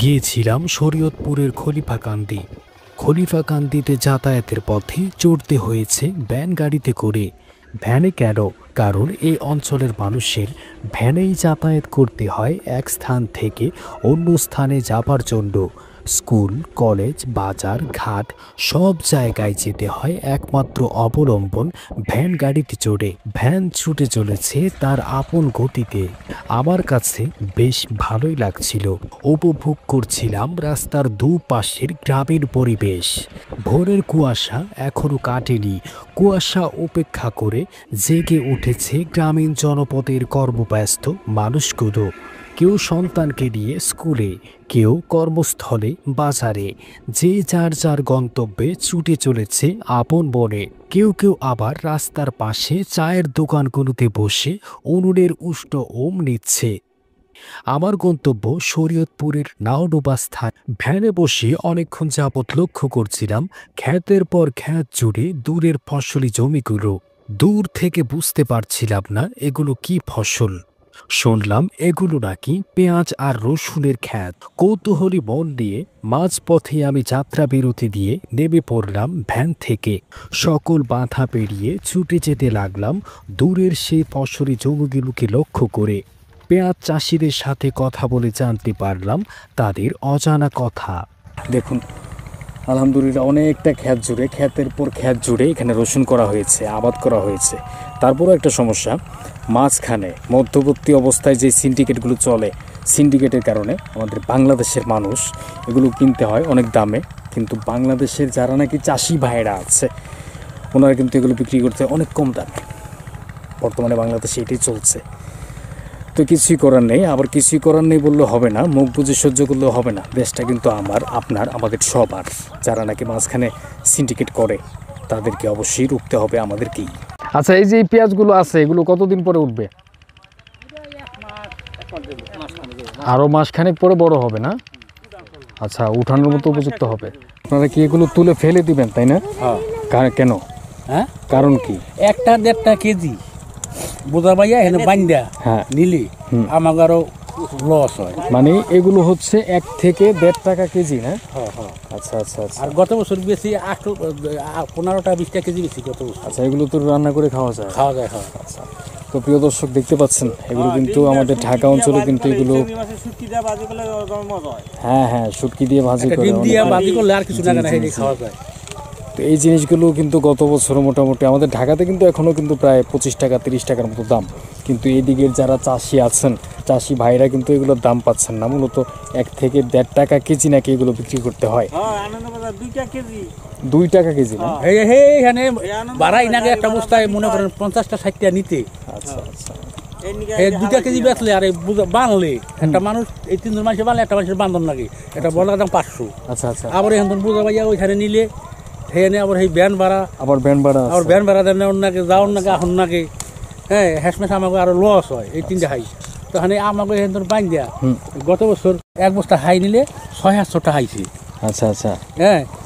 গিয়েছিলাম শরীয়তপুরের খলিফাকান্দি। খলিফাকান্দিতে যাতায়াতের পথে চড়তে হয়েছে ভ্যান গাড়িতে করে। ভ্যানে কেন? কারণ এই অঞ্চলের মানুষের ভ্যানেই যাতায়াত করতে হয় এক স্থান থেকে অন্য স্থানে যাবার জন্য। স্কুল, কলেজ, বাজার, ঘাট সব জায়গায় যেতে হয় একমাত্র অবলম্বন ভ্যান গাড়িতে চড়ে। ভ্যান ছুটে চলেছে তার আপন গতিতে। আমার কাছে বেশ ভালোই লাগছিল। উপভোগ করছিলাম রাস্তার দুপাশের গ্রামের পরিবেশ। ভোরের কুয়াশা এখনো কাটেনি। কুয়াশা উপেক্ষা করে জেগে উঠেছে গ্রামীণ জনপদের কর্মব্যস্ত মানুষগুলো। কেউ সন্তানকে নিয়ে স্কুলে, কেউ কর্মস্থলে, বাজারে, যে যার যার গন্তব্যে ছুটে চলেছে আপন বনে। কেউ কেউ আবার রাস্তার পাশে চায়ের দোকানগুলোতে বসে উনুনের উষ্ণ ওম নিচ্ছে। আমার গন্তব্য শরীয়তপুরের নাওডোবা স্থান। ভ্যানে বসে অনেকক্ষণ যাবৎ লক্ষ্য করছিলাম ক্ষেতের পর ক্ষেত জুড়ে দূরের ফসলি জমিগুলো। দূর থেকে বুঝতে পারছিলাম না এগুলো কি ফসল। শুনলাম এগুলো নাকি পেঁয়াজ আর রসুনের ক্ষেত। কৌতূহলী মন নিয়ে মাঝপথে আমি যাত্রা বিরতি দিয়ে নেমে পড়লাম ভ্যান থেকে। সকল বাধা পেরিয়ে ছুটে যেতে লাগলাম দূরের সেই ফসলি জমিগুলোকে লক্ষ্য করে। পেঁয়াজ চাষিদের সাথে কথা বলে জানতে পারলাম তাদের অজানা কথা। দেখুন, আলহামদুলিল্লাহ অনেকটা ক্ষেত জুড়ে, ক্ষেতের পর ক্ষেত জুড়ে এখানে রসুন করা হয়েছে, আবাদ করা হয়েছে। তারপরও একটা সমস্যা, মাঝখানে মধ্যবর্তী অবস্থায় যে সিন্ডিকেটগুলো চলে, সিন্ডিকেটের কারণে আমাদের বাংলাদেশের মানুষ এগুলো কিনতে হয় অনেক দামে। কিন্তু বাংলাদেশের যারা নাকি চাষি ভাইয়েরা আছে ওনারা কিন্তু এগুলো বিক্রি করতে অনেক কম দামে। বর্তমানে বাংলাদেশে এটাই চলছে। তো কিছুই করার নেই, আবার কিছুই করার নেই বললে হবে না, মুখ বুঝে সহ্য করলেও হবে না। দেশটা কিন্তু আমার, আপনার, আমাদের সবার। যারা নাকি মাঝখানে সিন্ডিকেট করে তাদেরকে অবশ্যই রুখতে হবে আমাদেরকেই। আচ্ছা, এই যে এই পেঁয়াজগুলো আছে এগুলো কতদিন পরে উঠবে? আরো মাসখানেক পরে বড় হবে না? আচ্ছা, উঠানোর মতো উপযুক্ত হবে। আপনারা কি এগুলো তুলে ফেলে দিবেন, তাই না? কেন? হ্যাঁ, কারণ কি? 1-1.5 কেজি বোঝা পাইয়া এখানে বান্ধা নিলি আমাকে আরো লস হয়। মানে এগুলো হচ্ছে 1 থেকে 1.5 টাকা কেজি, না? আচ্ছা আচ্ছা আচ্ছা। আর গত বছর বেশি 15-20 কেজি বেশি গত বছর। আচ্ছা, এগুলো তো রান্না করে খাওয়া যায়? খাওয়া যায়। আচ্ছা, তো প্রিয় দর্শক দেখতে পাচ্ছেন এগুলো কিন্তু আমাদের ঢাকা অঞ্চলে কিন্তু এগুলো হ্যাঁ শুটকি দিয়ে ভাজি করে ভাজি করলে আর কিছু না খাওয়া যায়। তো এই জিনিসগুলো কিন্তু গত বছর মোটামুটি আমাদের ঢাকাতে কিন্তু এখনও কিন্তু প্রায় 25 টাকা 30 টাকার মতো দাম। কিন্তু এই দিকের যারা চাষি আছেন, চাষি ভাইরা কিন্তু এগুলোর দাম পাচ্ছেন না। মূলত 1 থেকে 1.5 টাকা কেজি নাকি এগুলো বিক্রি করতে হয়। 2 টাকা কেজি না? এখানে বাড়াই নাকি একটা বস্তায় মনে করেন 50টা 60টা নিতে। আচ্ছা আচ্ছা, 2 কেজি বেচলে আর বানলে একটা মানুষ, এই 3 জন মানুষের বানলে একটা মানুষের বান্ধন লাগে, এটা বলার দাম 500। আচ্ছা আচ্ছা। আবার এখন বোঝা পাইয়া ওইখানে নিলে সেখানে আবার সেই ব্যান ভাড়া, আবার ব্যান ভাড়া দেন অন্যকে, যাওয়ার নাকি এখন নাকি হ্যাশমেশ আমাকে আরো লস হয়। এই 3টে হাই তো এখানে আমাকে এখান বাইন দেয়া। গত বছর 1 বস্তা হাই নিলে 600-700 টাকা হাইছে। আচ্ছা আচ্ছা।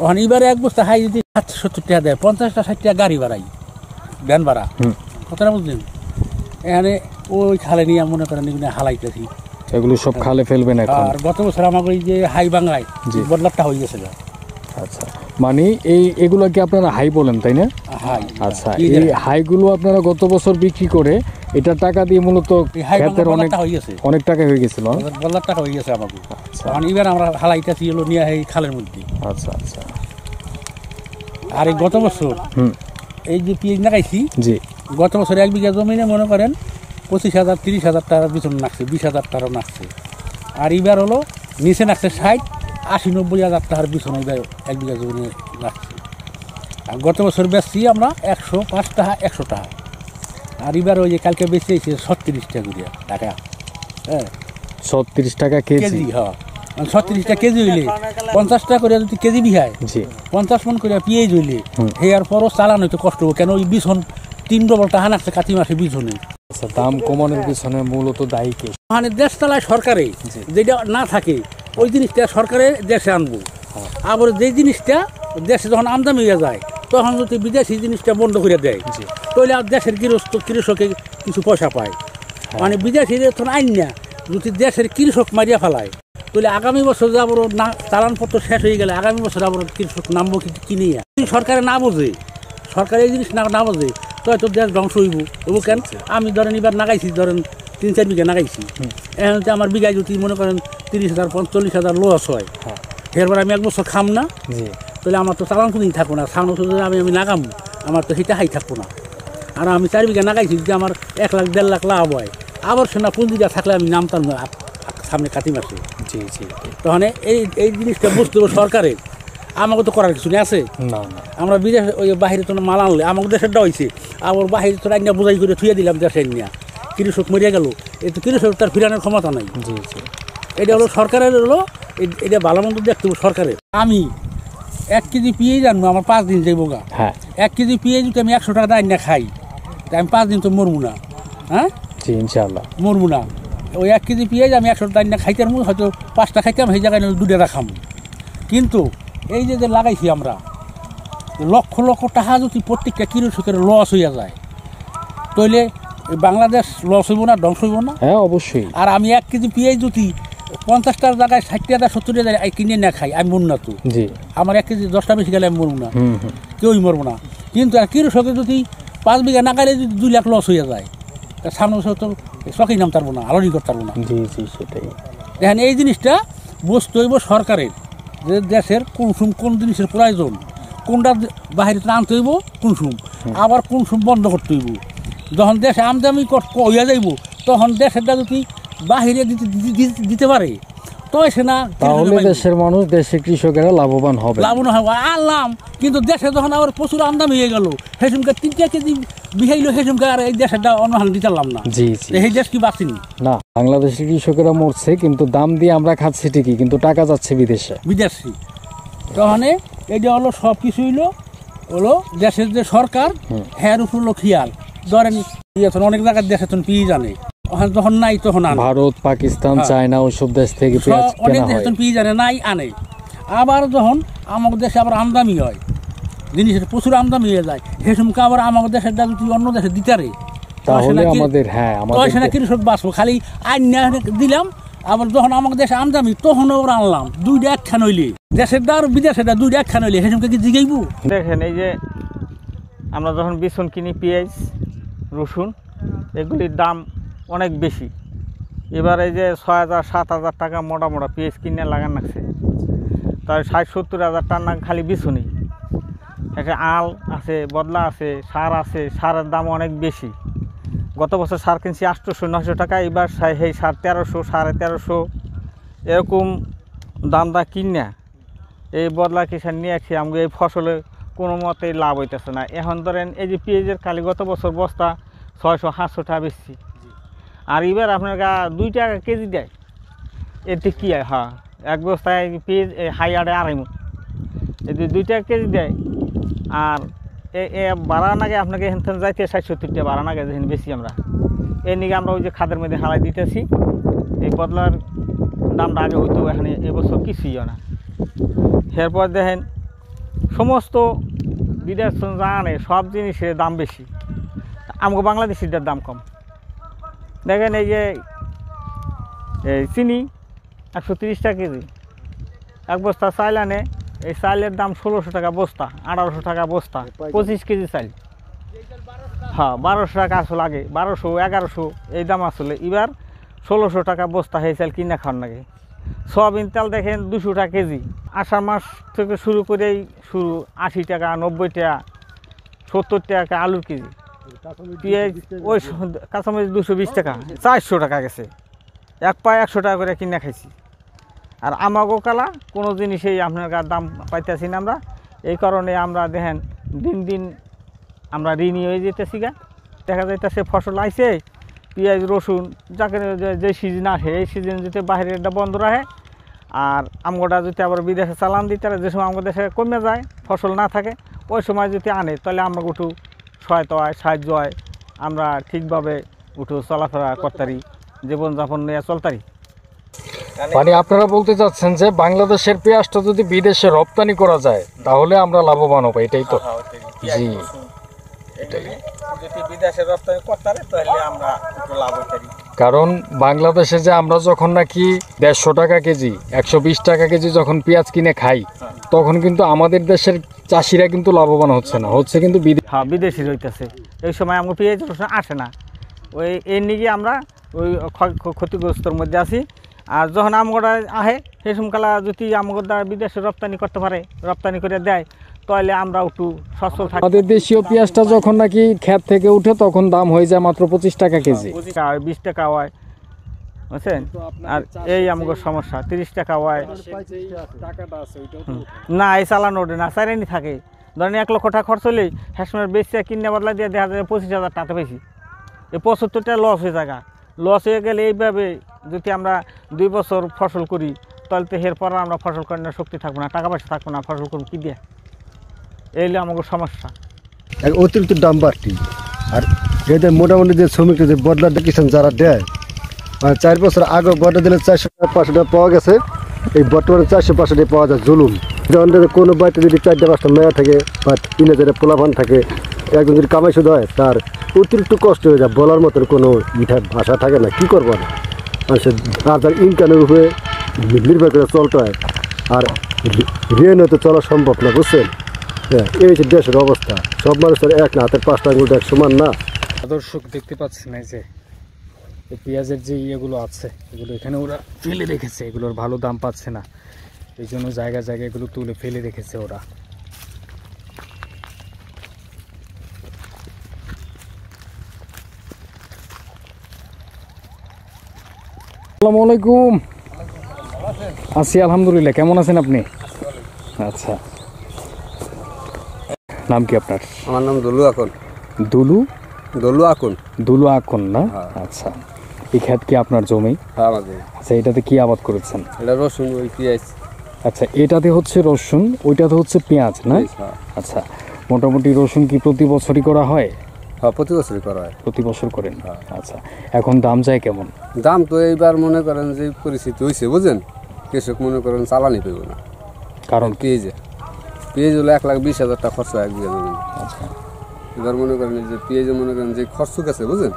ওখানে এবারে 1 বস্তা হাই যদি 70 টাকা দেয়, 50টা 60 টাকা গাড়ি ভাড়াই, ব্যান ভাড়া। কথাটা বুঝলেন? এখানে ওই খালে নিয়ে মনে করেন হালাইতেছি, এগুলো সব খালে ফেলবেন এখন। আর গত বছর আমাকে ওই যে হাই বাংলায় বদলাটা হয়ে গেছে। আচ্ছা, মানে এগুলো কি আপনারা হাই বলেন, তাই না? হাই। আচ্ছা, এই হাইগুলো আপনারা গত বছর বিক্রি করে এটা টাকা দিয়ে মূলত ক্ষেতের অনেক টাকা হয়ে গেছিল, বলার টাকা হয়ে গেছে আমাকে। এবার আমরা হালাইতেছি এলো নিয়ে এই খালের মধ্যে। আচ্ছা আচ্ছা। আর এই গত বছর এই যে পেঁয়াজ লাগাইছি, জি, গত বছর 1 বিঘা জমিনে মনে করেন 25,000 30,000 টাকার পিছনে নাকছে, 20,000 টাকারও নাকছে। আর এবার হলো নিচে নাকছে 60-80-90,000 টাকার পিছনে এবার 1 বিঘা জমিনে নাকছে। আর গত বছর বেচছি আমরা 105 টাকা 100 টাকা। আর এবার ওই যে কালকে বেচে 36 টাকা করে টাকা। 36 টাকা কেজি। হ্যাঁ, 36 টাকা কেজি হইলে 50 টাকা করে যদি কেজি বিহায়, 50 মন করে পেঁয়াজ হইলে আর পরও চালান হইতে কষ্ট হবে। কেন ওই বিছন 3 ডবল টাকা নাকছে কাতি মাসে বিছনে। আচ্ছা, দাম কমানোর পিছনে মূলত দায়ী কে? মানে দেশ চালায় সরকারে, যেটা না থাকে ওই জিনিসটা সরকারে দেশে আনবো। আবার যে জিনিসটা দেশে যখন আমদানি হয়ে যায় তখন যদি বিদেশি জিনিসটা বন্ধ করে দেয়, তাহলে আর দেশের কৃষকে কিছু পয়সা পায়। মানে বিদেশি যখন আইন না, যদি দেশের কৃষক মারিয়া ফেলায় তাহলে আগামী বছর যে আবার না চালানপত্র শেষ হয়ে গেলে আগামী বছর আবার কৃষক নামবো কিনে সরকারে না বোঝে, সরকার এই জিনিস না বোঝে তো হয়তো দেশ ধ্বংস হইব হইব কেন। আমি ধরেন এবার নাগাইছি, ধরেন 3-4 বিঘা নাগাইছি, এখন যে আমার বিঘায় যদি মনে করেন 30,000 40,000 লস হয়, এরপর আমি 1 বছর খাম না, তাহলে আমার তো চালান কোনো থাকবো না। সামনে বছর আমি নাগামো, আমার তো সেটা হাই থাকবো না। আর আমি 4 বিঘা নাগাইছি, যদি আমার 1 লাখ 1.5 লাখ লাভ হয়, আবার সেনা পুঁজিটা থাকলে আমি নামতাম না সামনে কাতি মাসে। তখন এই জিনিসটা বুঝতে হবে সরকারের, আমাকে তো করার কিছু নেই আছে না। আমরা বিদেশ ওই বাহিরে তো মাল আনলে আমাকে দেশেরটা হয়েছে, আবার বাহিরে তো রান্না বোঝাই করে থুয়ে দিলাম দেশের নিয়ে, কৃষক মরিয়া গেল, এই তো কৃষক তার ফিরানোর ক্ষমতা নাই। এটা হলো সরকারের, হলো এটা ভালো মন্দ দেখতে হবে সরকারের। আমি 1 কেজি পেঁয়াজ আনবো, আমার 5 দিন যাইব গা। 1 কেজি পেঁয়াজ যদি আমি 100 টাকা রান্না খাই, তাই আমি 5 দিন তো মরবো না। হ্যাঁ, ইনশাআল্লাহ মরবো না। ওই 1 কেজি পেঁয়াজ আমি 100 টাকা রান্না খাইতে পারবো, হয়তো 5টা খাইতাম, সেই জায়গায় 2টা রাখাম। কিন্তু এই যে লাগাইছি আমরা, লক্ষ লক্ষ টাকা যদি প্রত্যেকটা কৃষকের লস হইয়া যায়, তাহলে বাংলাদেশ লস হইব না, ধ্বংস হইব না? হ্যাঁ, অবশ্যই। আর আমি 1 কেজি পেঁয়াজ যদি 50টার জায়গায় 60,000 70,000 কিনে না খাই, আমি মরব না তো। আমার 1 কেজি 10টা বেশি গেলে আমি মরব না, কেউই মরব না। কিন্তু আর কৃষকের যদি 5 বিঘা না গাইলে যদি 2 লাখ লস হইয়া যায়, তার সামনে বছর তো চকেই নামতে পারবো না, আলোড়ি করতে পারবো না। সেটাই। দেখেন, এই জিনিসটা বুঝতে হইব সরকারের, যে দেশের কোন জিনিসের প্রয়োজন, কোনটা বাহিরে আনতে হইব, আবার বন্ধ করতে হইব। যখন দেশে আমদানি হইয়া যাইব, তখন দেশেরটা যদি বাহিরে দিতে পারে, তো সে না তাহলে দেশের মানুষ, দেশের কৃষকেরা লাভবান হবে আনলাম। কিন্তু দেশে যখন আবার প্রচুর আমদানি হয়ে গেল, সেসমকে 3টা কেজি বিহাইলো, সেসমকে আর এই দেশেরটা অন্যহান দিতে পারলাম না। এই দেশ কি বাঁচিনি না। বাংলাদেশের কৃষকেরা মরছে, কিন্তু দাম দিয়ে আমরা খাচ্ছি ঠিকই, কিন্তু টাকা যাচ্ছে বিদেশি। তখন এটা হলো সব কিছু হলো দেশের যে সরকার, হ্যার উপর হলো খেয়াল। ধরেন অনেক জায়গার দেশে তখন পেঁয়াজ আনে, যখন নাই তখন আনে, ভারত, পাকিস্তান, চায়না, ওইসব দেশ থেকে অনেক দেশে তখন পেঁয়াজ আনে, নাই আনে। আবার যখন আমাদের দেশে আবার আমদানি হয়, জিনিসের প্রচুর আমদানি হয়ে যায়, সে সময় আবার আমাদের দেশের যদি অন্য দেশে দিতারে, তাহলে আমাদের কৃষক বাঁচবো। খালি আইন দিলাম, আবার যখন আমাদের দেশে আমদানি, তখন ওরা আনলাম 2টা একখান হইলে, দেশের দা আর বিদেশের দা 2টা একখান হইলে, সে সময় কি জিগাইব? দেখেন, এই যে আমরা যখন বিছন কিনি, পেঁয়াজ, রসুন, এগুলির দাম অনেক বেশি। এবার এই যে 6,000-7,000 টাকা মোটা পেঁয়াজ কিনে লাগান লাগছে, তাই 60-70 টাকা না খালি বিছুনি। একটা আল আছে, বদলা আছে, সার আছে, সারের দাম অনেক বেশি। গত বছর সার কিনছি 800-900 টাকা, এবার সেই সার 1300, 1350 এরকম দামটা কিনা এই বদলা কিষান নিয়ে আসি। আমাকে এই ফসলে কোনো মতেই লাভ হইতেছে না। এখন ধরেন এই যে পেঁয়াজের খালি গত বছর বস্তা 600-700 টাকা বেশি, আর এবার আপনার 2 টাকা কেজি দেয়, এতে কী হয়? হ্যাঁ, 1 বস্তায় পেঁয়াজ হাই আড়ে 2.5 মণ, এতে 2 টাকা কেজি দেয়। আর বাড়ার আগে আপনাকে এখান যাইতে 60-70 টাকা বাড়ার আগে যেখানে বেশি আমরা এর নিকে আমরা ওই যে খাদের মধ্যে হালাই দিতেছি। এই বদলার দামটা আগে হইতো, এখানে এবছর কিছুই না। এরপর দেখেন, সমস্ত বিদেশ যা আনে সব জিনিসের দাম বেশি, আমাকে বাংলাদেশিটার দাম কম। দেখেন, এই যে চিনি 130 টাকা কেজি, 1 বস্তা চাল আনে, এই চালের দাম 1600 টাকা বস্তা, 1800 টাকা বস্তা, 25 কেজি চাল। হ্যাঁ, 1200 টাকা আসলে, আগে 1200-1100 এই দাম আসলে, এবার 1600 টাকা বস্তা এই চাল কিনা খাওয়ার লাগে। সয়াবিন তেল দেখেন 200 টাকা কেজি, আষাঢ় মাস থেকে শুরু করেই 80 টাকা, 90 টাকা, 70 টাকা আলুর কেজি। পেঁয়াজ ওই কাঁচামরিচ 220 টাকা, 400 টাকা গেছে, 100 টাকা করে কিনে খাইছি। আর আমাগো কালা কোনো জিনিসেই আপনার দাম পাইতেছি না আমরা। এই কারণে আমরা দেখেন দিন দিন আমরা ঋণী হয়ে যেতেছি। দেখা যাইতেছে ফসল আইছে, পেঁয়াজ, রসুন, যাকে যে সিজন আসে, এই সিজন যদি বাইরেটা বন্ধ রাখে, আর আমগোটা যদি আবার বিদেশে চালান দিতে, যে সময় আমাদের দেশে কমে যায়, ফসল না থাকে, ওই সময় যদি আনে, তাহলে আমরা একটু সহায়তা হয়, সাহায্য হয়, আমরা ঠিকভাবে একটু চলাফেরা করতারি, জীবনযাপন নিয়ে চলতারি। মানে আপনারা বলতে চাচ্ছেন যে বাংলাদেশের পেঁয়াজটা যদি বিদেশে রপ্তানি করা যায়, তাহলে আমরা লাভবান হবো, এটাই তো? জি, এটাই। যদি বিদেশে রপ্তানি করতে পারে, তাহলে আমরা একটু লাভ হতে পারি। কারণ বাংলাদেশে যে আমরা যখন নাকি 150 টাকা কেজি 120 টাকা কেজি যখন পেঁয়াজ কিনে খাই তখন কিন্তু আমাদের দেশের চাষিরা কিন্তু লাভবান হচ্ছে না, হচ্ছে কিন্তু হ্যাঁ বিদেশি রইতেছে। এই সময় আমার পেঁয়াজ রসুন আসে না, ওই এর নিয়ে আমরা ওই ক্ষতিগ্রস্তর মধ্যে আছি। আর যখন আমগোড়া আহে সেই সময়কালা যদি আমগোর দ্বারা বিদেশে রপ্তানি করতে পারে, রপ্তানি করে দেয়, তাহলে আমরা একটু সচ্ছল থাকি। আমাদের দেশীয় পেঁয়াজটা যখন নাকি ক্ষেত থেকে উঠে তখন দাম হয়ে যায় মাত্র 25 টাকা কেজি। 20 টাকা হয়, বুঝছেন? আর এই আমগোর সমস্যা 30 টাকা হয় না, এই চালানো ওঠে না, চাইরানি থাকে। ধরেন 1 লক্ষ টাকা খরচ হলেই হ্যাসমের বেশি কিনে বদলা দিয়ে দেখা যায় 25,000 টাকা বেশি। এই 75 টাকা লস হয়ে যায়। লস হয়ে গেলে এইভাবে যদি আমরা 2 বছর ফসল করি তাহলে তো এরপর আমরা ফসল করার শক্তি থাকবো না, টাকা পয়সা থাকবো না, ফসল করবো কী দিয়ে? এই হলো আমাদের সমস্যা। অতিরিক্ত দাম বাড়তি। আর এদের মোটামুটি যে শ্রমিকরা যে বদলাটা কিষান যারা দেয়, মানে 4 বছর আগে বদলা দিলে 400 টাকা 500 টাকা পাওয়া গেছে, এই বর্তমানে 400-500 টাকা পাওয়া যায় জুলুম। যেমন কোনো বাড়িতে যদি 4টা-5টা মেয়া থাকে বা 3,000 পোলাপান থাকে, একজন যদি কামাই শুধু হয় তার অতিরিক্ত কষ্ট হয়ে যায়, বলার মতন কোনো ভাষা থাকে না। কী করবো না, মানুষের তার ইনকামের উপরে নির্ভর করে চলতে হয়। আর ঋণ হয়তো চলা সম্ভব না, বুঝছেন? হ্যাঁ, এই হচ্ছে দেশের অবস্থা। সব মানুষের এক না, হাতের 5টা আঙুল এক সমান না। দর্শক দেখতে পাচ্ছেন এই যে এই পেঁয়াজের যে ইয়েগুলো আছে এগুলো এখানে ওরা ফেলে রেখেছে, এগুলোর ভালো দাম পাচ্ছে না, এই জন্য জায়গায় জায়গায় এগুলো তুলে ফেলে রেখেছে ওরা। আসসালামু আলাইকুম। আছি আলহামদুলিল্লাহ, কেমন আছেন আপনি? আচ্ছা, নাম কি আপনার? আমার নাম দলু আকন। দুলু দলু আকন। দুলু আকন না? আচ্ছা, এই ক্ষেত কি আপনার জমি? হ্যাঁ আমাদের। আচ্ছা, এটাতে কি আবাদ করেছেন? এটা রসুন, ওই পেঁয়াজ। আচ্ছা, এটাতে হচ্ছে রসুন, ওইটাতে হচ্ছে পেঁয়াজ না? আচ্ছা, মোটামুটি রসুন কি প্রতি বছরই করা হয়? হ্যাঁ, প্রতি বছরই করা হয়। প্রতি বছর করেন? আচ্ছা, এখন দাম যায় কেমন? দাম তো এইবার মনে করেন যে পরিস্থিতি হয়েছে, বুঝলেন, কৃষক মনে করেন চালানি পেব না। কারণ পেঁয়াজ হলো 1,20,000 টাকা খরচ হয় 1 বিঘা জমি। আচ্ছা, এবার মনে করেন যে পেঁয়াজে মনে করেন যে খরচ আছে, বুঝলেন,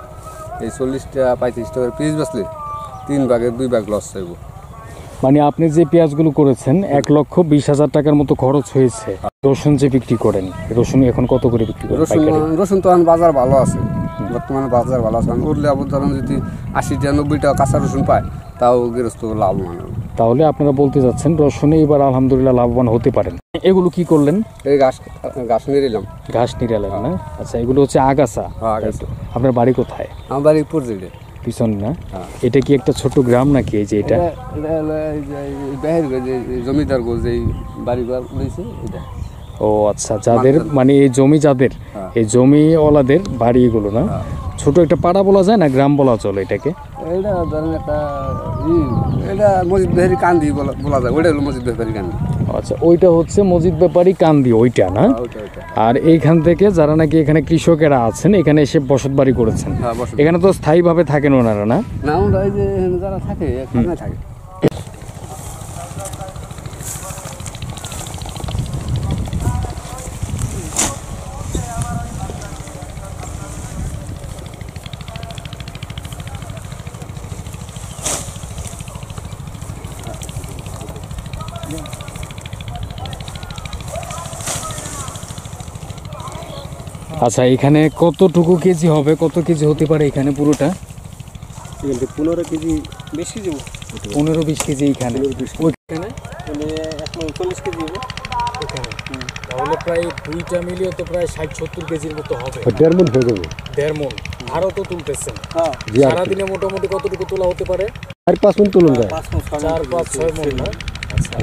এই 40-35 টাকার পেঁয়াজ বেচলে 3 ভাগের 2 ভাগ লস চাইব। মানে আপনি যে পেঁয়াজগুলো করেছেন 1,20,000 টাকার মতো খরচ হয়েছে। রসুন যে বিক্রি করেন, রসুন এখন কত করে বিক্রি করেন? রসুন তো এখন বাজার ভালো আছে, বর্তমানে বাজার ভালো আছে। উঠলে আবার ধরেন যদি 80-90 টাকা কাঁচা রসুন পায় তাও গৃহস্থ লাভবান হবে। তাহলে আপনারা বলতে যাচ্ছেন রসুনে এবার আলহামদুলিল্লাহ লাভবান হতে পারেন। এগুলো কি করলেন? এই ঘাস নিলাম। ঘাস নিরালেন না? আচ্ছা, এগুলো হচ্ছে আগাছা। আগাছা। আপনার বাড়ি কোথায়? আমার বাড়ি পর্যটে পিছন না? এটা কি একটা ছোট গ্রাম নাকি? এই যে এটা জমিদার গো যে বাড়ি ঘর রয়েছে এটা। ও আচ্ছা, যাদের মানে এই জমি যাদের, এই জমিওয়ালাদের বাড়ি এগুলো না? ছোট একটা পাড়া বলা যায় না, গ্রাম বলা চলে এটাকে? এটা ধরেন একটা এটা মসজিদ বেহারি কান্দি বলা যায়, ওইটা হলো মসজিদ বেহারি কান্দি। আচ্ছা, ওইটা হচ্ছে মসজিদ ব্যাপারী কান্দি, ওইটা না? আর এইখান থেকে যারা নাকি এখানে কৃষকেরা আছেন এখানে এসে বসত বাড়ি করেছেন, এখানে তো স্থায়ীভাবে থাকেন ওনারা না? না, ওরা এই যে যারা থাকে এখানে থাকে। আচ্ছা, এখানে কতটুকু কেজি হবে, কত কেজি হতে পারে এখানে পুরোটা? 15 কেজি বেশি দেবো, 15-20 কেজি এইখানে। ওইখানে 40 কেজি হবে এখানে, তাহলে প্রায় দুইটা মিলিয়ে তো প্রায় 60-70 কেজির মতো হবে। 1.5 মণ হয়ে যাবে। 1.5 মণ। আরও তো তুলতেছেন? হ্যাঁ। সারাদিনে মোটামুটি কতটুকু তোলা হতে পারে? 4-5 মণ তুলুন যায়। 4-5-6 মণ না? আচ্ছা,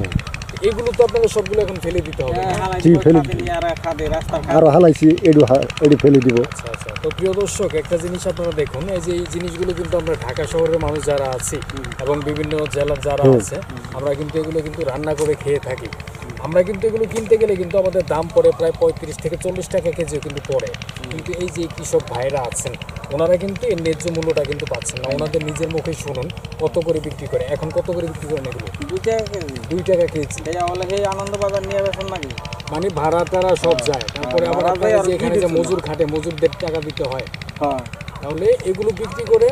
এগুলো তো আপনাদের সবগুলো এখন ফেলে দিতে হবে। আরো হালাইছি, এডু ফেলে দিব। আচ্ছা আচ্ছা, তো প্রিয় দর্শক, একটা জিনিস আপনারা দেখুন, এই যে এই জিনিসগুলো কিন্তু আমরা ঢাকা শহরের মানুষ যারা আছি এবং বিভিন্ন জেলার যারা আছে, আমরা কিন্তু এগুলো কিন্তু রান্না করে খেয়ে থাকি। আমরা কিন্তু এগুলো কিনতে গেলে কিন্তু আমাদের দাম পড়ে প্রায় 35-40 টাকা কেজিও কিন্তু পড়ে। কিন্তু এই যে কৃষক ভাইরা আছেন ওনারা কিন্তু এর ন্যায্য মূল্যটা কিন্তু পাচ্ছেন না। ওনাদের নিজের মুখেই শুনুন কত করে বিক্রি করে। এখন কত করে বিক্রি করেন এগুলো? 2 টাকা কেজি। আনন্দ বাজার নিয়ে বেছেন নাকি? মানে ভাড়া টাড়া সব যায়, তারপরে আবার এখানে যে মজুর খাটে, মজুরদের টাকা দিতে হয়। তাহলে এগুলো বিক্রি করে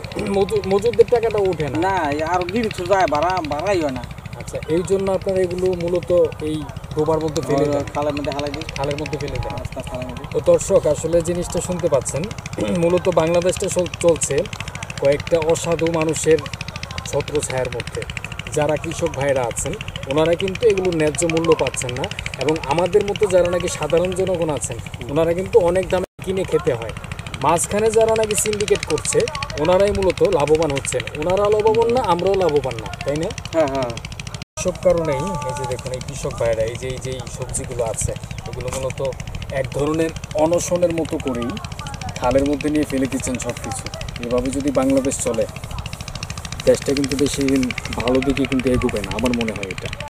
মজুরদের টাকাটা ওঠে না। না আর কিছু যায় বাড়াই হয় না। আচ্ছা, এই জন্য আপনারা এগুলো মূলত এই ডোবার মধ্যে ফেলে দেন, খালের মধ্যে হালাই দিই, খালের মধ্যে ফেলে দেন। খালের মধ্যে। তো দর্শক, আসলে জিনিসটা শুনতে পাচ্ছেন, মূলত বাংলাদেশটা চলছে কয়েকটা অসাধু মানুষের ছত্রছায়ার মধ্যে। যারা কৃষক ভাইরা আছেন ওনারা কিন্তু এগুলো ন্যায্য মূল্য পাচ্ছেন না, এবং আমাদের মতো যারা নাকি সাধারণ জনগণ আছেন ওনারা কিন্তু অনেক দামে কিনে খেতে হয়। মাঝখানে যারা নাকি সিন্ডিকেট করছে ওনারাই মূলত লাভবান হচ্ছেন। ওনারা লাভবান না, আমরাও লাভবান না, তাই না? হ্যাঁ হ্যাঁ। সব কারণেই এই যে দেখুন, এই কৃষক ভাইরা এই যে সবজিগুলো আছে এগুলো মূলত এক ধরনের অনশনের মতো করেই খালের মধ্যে নিয়ে ফেলে দিচ্ছেন সব কিছু। এভাবে যদি বাংলাদেশ চলে, দেশটা কিন্তু বেশি ভালো দিকে কিন্তু এগোবে না, আমার মনে হয় এটা।